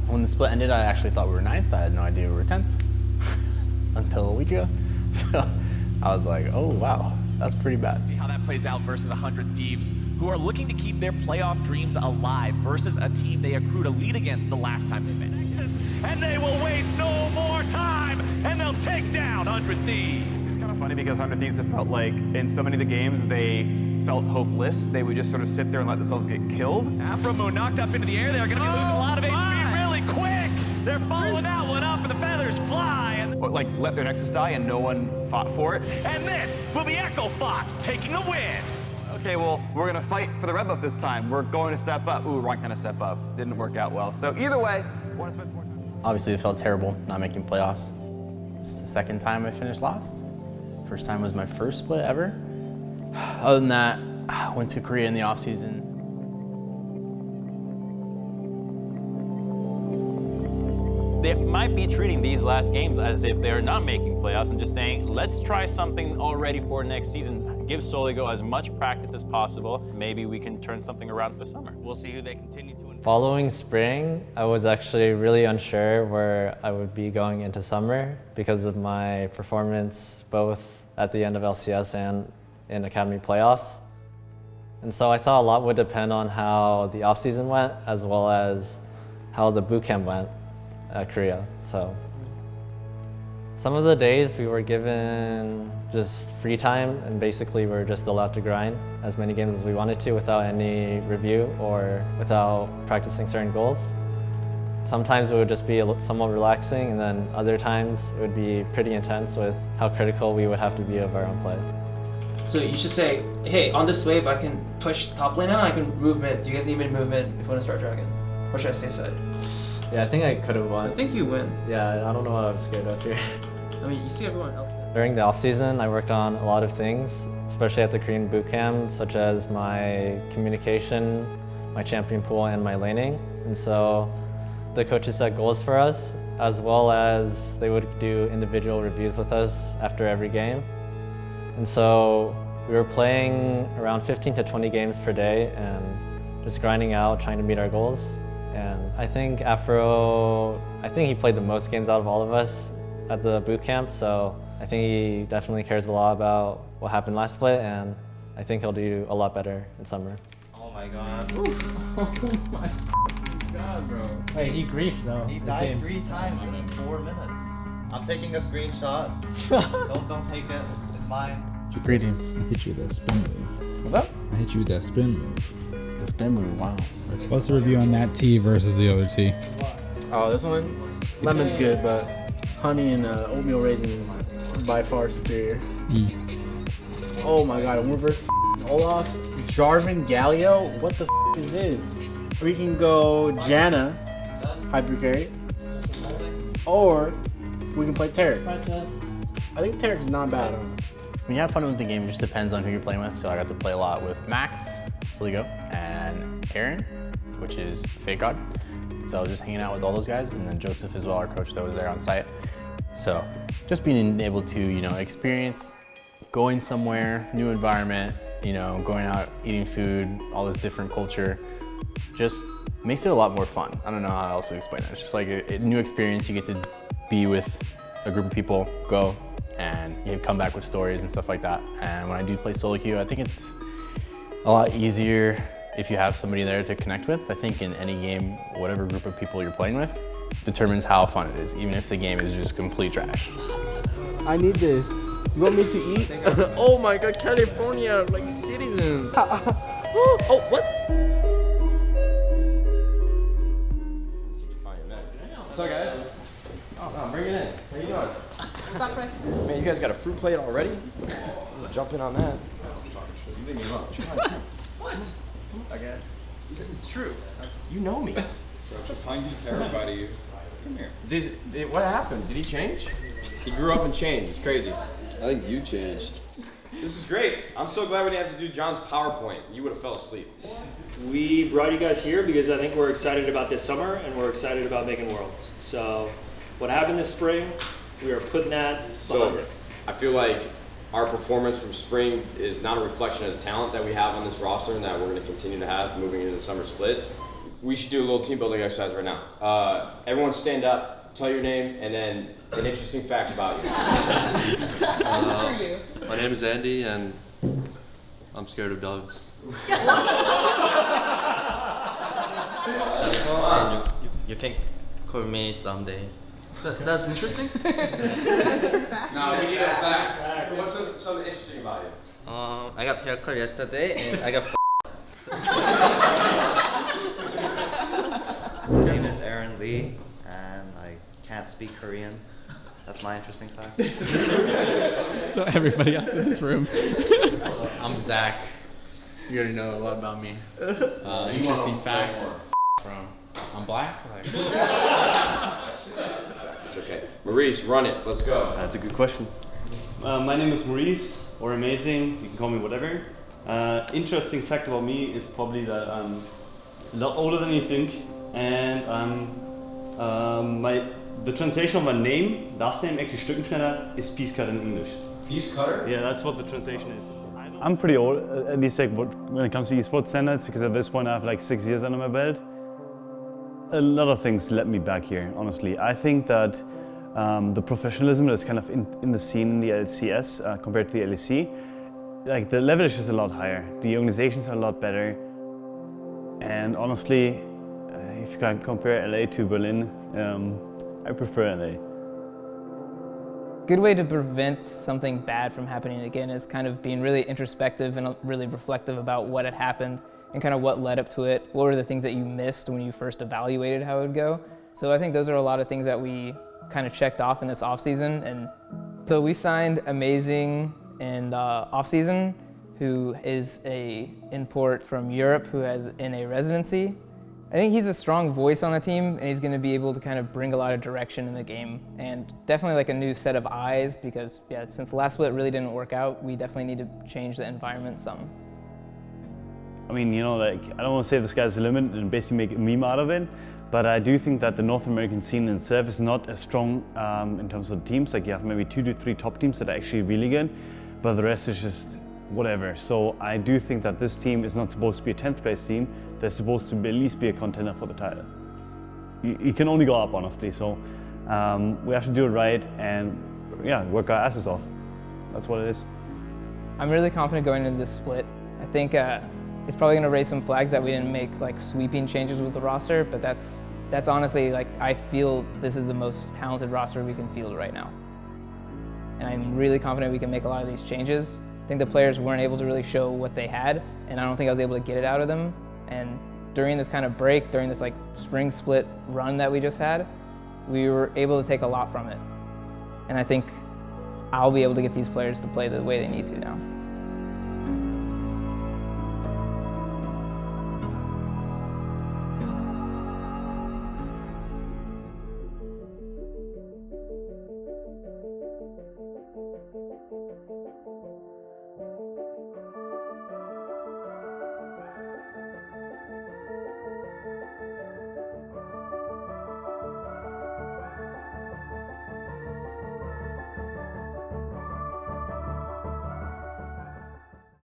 When the split ended, I actually thought we were 9th. I had no idea we were 10th until a week ago. So I was like, oh wow, that's pretty bad. See how that plays out versus 100 Thieves, who are looking to keep their playoff dreams alive versus a team they accrued a lead against the last time they met. And they will waste no more time, and they'll take down 100 Thieves. It's kind of funny because 100 Thieves have felt like in so many of the games they felt hopeless. They would just sort of sit there and let themselves get killed. Aphromoo knocked up into the air. They're going to be losing a lot of HP really quick. They're following that one up, and the feathers fly. And But like let their Nexus die and no one fought for it. And this will be Echo Fox taking the win. Okay, well, we're gonna fight for the red buff this time. We're going to step up. Ooh, wrong kind of step up. Didn't work out well. So either way, want to spend some more time. Obviously, it felt terrible not making playoffs. It's the second time I finished last. First time was my first split ever. Other than that, I went to Korea in the off season. They might be treating these last games as if they're not making playoffs and just saying, let's try something already for next season. Give Soligo as much practice as possible. Maybe we can turn something around for summer. We'll see who they continue to involve. Following spring, I was actually really unsure where I would be going into summer because of my performance both at the end of LCS and in Academy playoffs. And so I thought a lot would depend on how the offseason went as well as how the bootcamp went at Korea. So some of the days we were given just free time and basically we were just allowed to grind as many games as we wanted to without any review or without practicing certain goals. Sometimes it would just be somewhat relaxing and then other times it would be pretty intense with how critical we would have to be of our own play. So you should say, hey, on this wave I can push top lane now, I can move mid. Do you guys need mid movement if you want to start dragon? Or should I stay side? Yeah, I think I could have won. I think you win. Yeah, I don't know what I was scared of here. I mean, you see everyone else win. During the off-season, I worked on a lot of things, especially at the Korean bootcamp, such as my communication, my champion pool, and my laning. And so the coaches set goals for us, as well as they would do individual reviews with us after every game. And so we were playing around 15 to 20 games per day and just grinding out, trying to meet our goals. And I think he played the most games out of all of us at the boot camp, so I think he definitely cares a lot about what happened last split, and I think he'll do a lot better in summer. Oh my god. Oh my god, bro. Wait, he griefed though. He died 3 times in 4 minutes. I'm taking a screenshot. don't take it. It's mine. Greetings. I hit you with that spin move. What's up? I hit you with that spin move. The spin move, wow. What's the review on that tea versus the other tea? Oh, this one? Lemon's good, but honey and oatmeal raisin by far superior. Oh my god, when we versus Olaf, Jarvan, Galio, what the is this? We can go Janna, Hyper Carry, or we can play Tarek. I think Tarek's not bad. When you have fun with the game, it just depends on who you're playing with. So I got to play a lot with Max, Soligo, and Aaron, which is Fake God. So I was just hanging out with all those guys, and then Joseph as well, our coach that was there on site. So just being able to, experience going somewhere, new environment, going out, eating food, all this different culture, just makes it a lot more fun. I don't know how else to explain it. It's just like a new experience. You get to be with a group of people, go, and you come back with stories and stuff like that. And when I do play solo queue, I think it's a lot easier if you have somebody there to connect with. I think in any game, whatever group of people you're playing with determines how fun it is, even if the game is just complete trash. I need this. You want me to eat? Oh my god, California, like citizen. Oh, what? What's up, guys? Oh, bring it in. How you doing? Man, you guys got a fruit plate already? I'm gonna jump in on that. You think you're wrong. What? I guess. It's true. You know me. He's terrified of you. Come here. What happened? Did he change? He grew up and changed. It's crazy. I think you changed. This is great. I'm so glad we didn't have to do John's PowerPoint. You would have fell asleep. We brought you guys here because I think we're excited about this summer and we're excited about making Worlds. So what happened this spring, we are putting that behind us. I feel like our performance from spring is not a reflection of the talent that we have on this roster and that we're going to continue to have moving into the summer split. We should do a little team building exercise right now. Everyone stand up, tell your name, and then an interesting fact about you. My name is Andy, and I'm scared of dogs. You can call me someday. That's interesting. No, we need a fact. What's something interesting about you? I got haircut yesterday, and I got. My name is Aaron Lee, and I can't speak Korean. That's my interesting fact. So everybody else in this room. I'm Zach. You already know a lot about me. Interesting facts from I'm black. It's okay. Maurice, run it. Let's go. That's a good question. My name is Ruiz, or Amazing. You can call me whatever. Interesting fact about me is probably that I'm a lot older than you think, and the translation of my name, last name actually Stückenschneider, is piece cutter in English. Piece cutter? Yeah, that's what the translation is. I'm pretty old, at least like when it comes to esports standards, because at this point I have like 6 years under my belt. A lot of things led me back here, honestly. I think that the professionalism that's kind of in the scene in the LCS compared to the LEC, like the level is just a lot higher. The organizations are a lot better. And honestly, if you can compare LA to Berlin, I prefer LA. Good way to prevent something bad from happening again is kind of being really introspective and really reflective about what had happened and kind of what led up to it. What were the things that you missed when you first evaluated how it would go? So I think those are a lot of things that we kind of checked off in this off season. And so we signed Amazing in the off season, who is a import from Europe who has NA residency. I think he's a strong voice on the team, and he's going to be able to kind of bring a lot of direction in the game, and definitely like a new set of eyes, because yeah, since the last split really didn't work out, we definitely need to change the environment some. I mean, you know, like, I don't want to say the sky's the limit and basically make a meme out of it, but I do think that the North American scene itself is not as strong in terms of the teams. Like, you have maybe 2 to 3 top teams that are actually really good, but the rest is just whatever. So I do think that this team is not supposed to be a 10th place team. They're supposed to be, at least be a contender for the title. You can only go up, honestly. So we have to do it right and yeah, work our asses off. That's what it is. I'm really confident going into this split. I think it's probably going to raise some flags that we didn't make like sweeping changes with the roster, but that's honestly, like, I feel this is the most talented roster we can field right now. And I'm really confident we can make a lot of these changes. I think the players weren't able to really show what they had, and I don't think I was able to get it out of them. And during this kind of break, during this like spring split run that we just had, we were able to take a lot from it. And I think I'll be able to get these players to play the way they need to now.